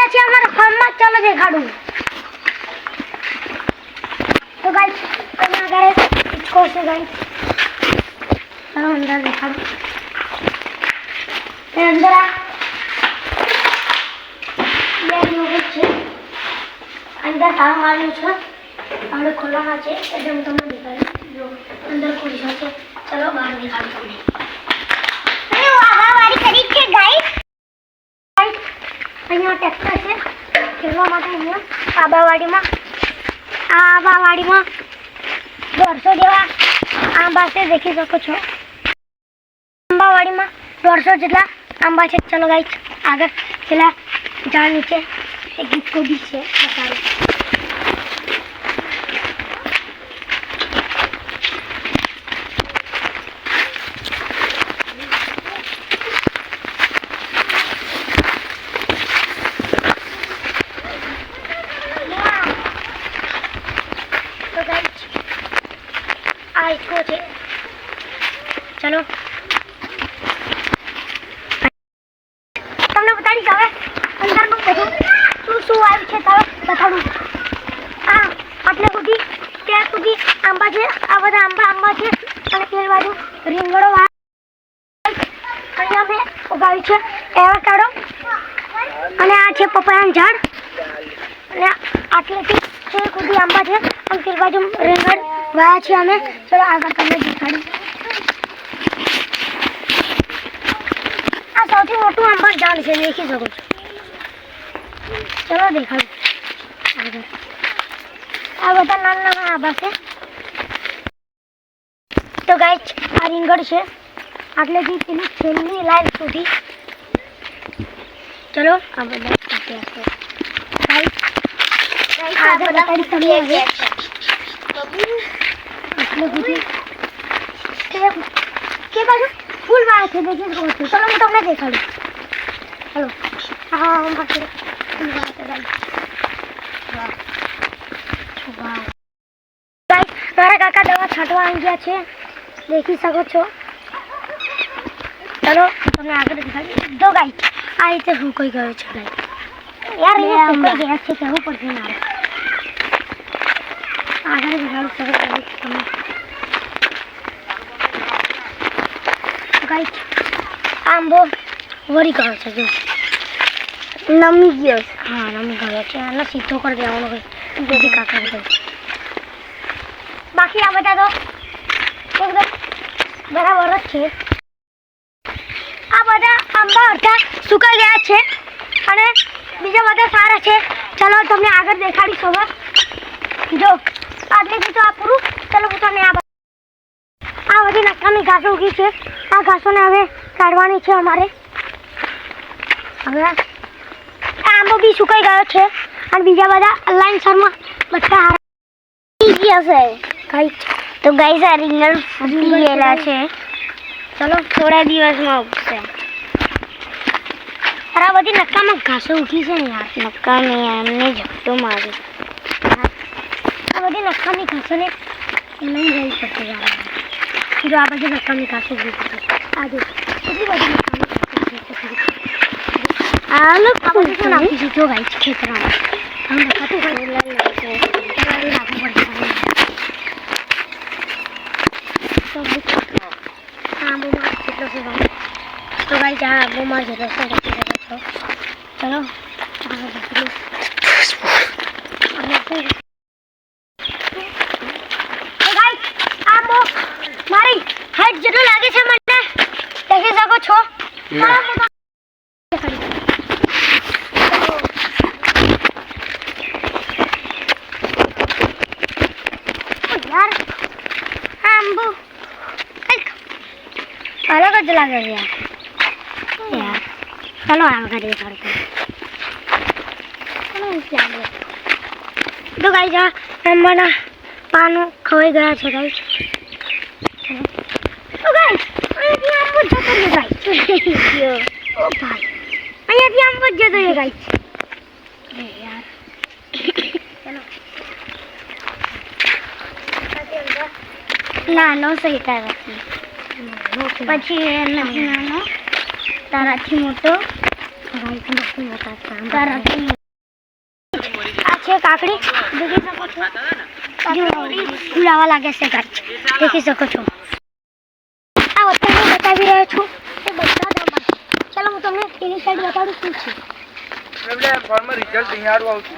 ગયા છે અમારા ફાર્મમાં. ચાલો દેખાડું. તો ગાઈસ અહીંયા આગળ હિચકો છે ગાઈસ. ચાલો અંદર દેખાડું. એ અંદર આ બે લોકો છે. અંદર તાળું માર્યું છે. આપણે ખોલવાના છે એટલે હું તમને દેખાડું. જો અંદર ખુરશીઓ છે. ચલો બહાર દેખાડું. અહીંયા ટ્રેક્ટર છે ખેડવા માટે. અહીંયા આંબાવાડીમાં 150 જેવા આંબા છે, દેખી શકો છો. આંબાવાડીમાં 150 જેટલા આંબા છે. ચલો ગાઈસ આગળ પેલા ઝાડ નીચે એક હિચકો બી છે. આ હિચકો છે. ચલો તમને બતાડીશ હવે અંદરનું બધું શું આવ્યું છે. તમે બતાડું. આટલે સુધી ત્યાં સુધી આંબા છે. આ બધા આંબા છે. અને પેલી બાજુ રીંગણો અહીંયા મેં ઉગાવ્યું છે એવોકાડો. અને આ છે પપૈયાનું ઝાડ. અને આટલેથી સુધી આંબા છે. અને પેલી બાજુ રીંગણ વાયા છે અમે. ચલો આગળ તમને દેખાડું. આ સૌથી મોટું આંબા ઝાડ છે, દેખી શકો છો. ચલો દેખાડું આગળ. આ બધા નાના આંબા છે. તો ગાઈસ આ રીંગણ છે આટલેથી પેલી છેલ્લી લાઈન સુધી. ચલો આ બધા ગાઈસ આગળ બતાડી તમને હવે. કે બાજુ ફૂલ વાળા છે, દેખી શકો છો. ચલો હું તમને દેખાડું. ચલો મારા કાકા દવા છાંટવા આવી ગયા છે, દેખી શકો છો. ચલો તમને આગળ દેખાડું. જો ગાઈસ આ રીતે સુકાઈ ગયો છે ગાઈસ. યાર એ સુકાઈ ગયા છે, કહેવું પડશે મારે. આગળ દેખાડું તમને. ગાઈસ આંબો વળી ગયો છે. જો નમી ગયો છે. હા નમી ગયો છે. આને સીધો કરી દેવાનો જેથી કાકા બધું. બાકી આ બધા તો એકદમ બરાબર જ છે. આ બધા આંબા અડધા સુકાઈ ગયા છે અને બીજા બધા સારા છે. ચલો તમને આગળ દેખાડીશ હવે. જો આટલેથી તો આ પૂરું. ચલો હું તમને આ બધી નકામી ઘાસો ઉગી છે. આ ઘાસોને હવે કાઢવાની છે અમારે. હવે આ આંબો બી સુકાઈ ગયો છે અને બીજા બધા લાઈનસરમાં બધા હારા ગયા છે. તો ગાઈસ આ રીંગણ ફૂટી ગયેલા છે. ચલો થોડા દિવસમાં ઉગશે. આ બધી નકામાં ઘાસો ઉગી છે ને યાર. નકામી એમને ઝપટો મારી. આ બધી નકામી ઘાસોને નહીં રહી શકે યાર. જો આ બધી નકામી ઘાસો ઉગી છે. આ જો કેટલી બધી નકામી ઘાસો ઉગી છે. આ બધું તો નાખી છે. જો ગાઈસ ખેતરમાં આમ નખાતું હોય નાખવું પડશે. આંબોમાં કેટલો છે ગાઈસ. તો ગાઈસ આ આંબોમાં જેટલો છે રાખી શકો છો. ચલો આંબો મારી હાઈટ જેટલો લાગે છે મને, દેખી શકો છો. યાર આંબો अलग જ લાગે છે યાર. ચલો આમ કરીએ થોડું. તો ગાઈસ આ આંબાના પાનો ખવાઈ ગયા છે ગાઈસ. તો ગાઈસ અહીંયાથી આંબો જતો રહ્યો ગાઈસ. ઓ ભાઈ અહીંયાથી આંબો જતો રહ્યો ગાઈસ. અરે યાર ચલો નાનો સહી તારાથી પછી નાનો તારાથી મોટો તારાથી છે કાકડી દેખી શકો છો ફૂલાવા લાગે છે ગાઈસ દેખી શકો છો આ વસ્તુ હું બતાવી રહ્યો છું એ બધા દવા ચાલો હું તમને એની સાઈડ બતાડું શું છે એટલે ફોર્મમાં રિઝલ્ટ નહીં સારું આવતું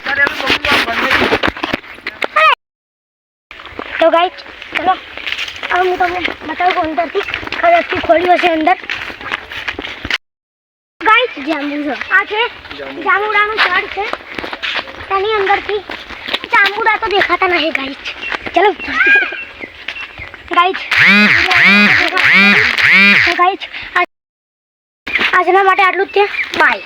ત્યારે એનું બહુ બંને તો ગાઈસ ચલો હવે હું તમને બતાવું અંદરથી ખરેખર ખોલ્યું હશે અંદર ગાઈસ જાંબુ છે આ છે જાંબુડાનું ઝાડ છે તેની અંદરથી જાંબુડા તો દેખાતા નહીં ગાઈસ ચલો ગાઈસ તો ગાઈસ આજના માટે આટલું જ છે બાય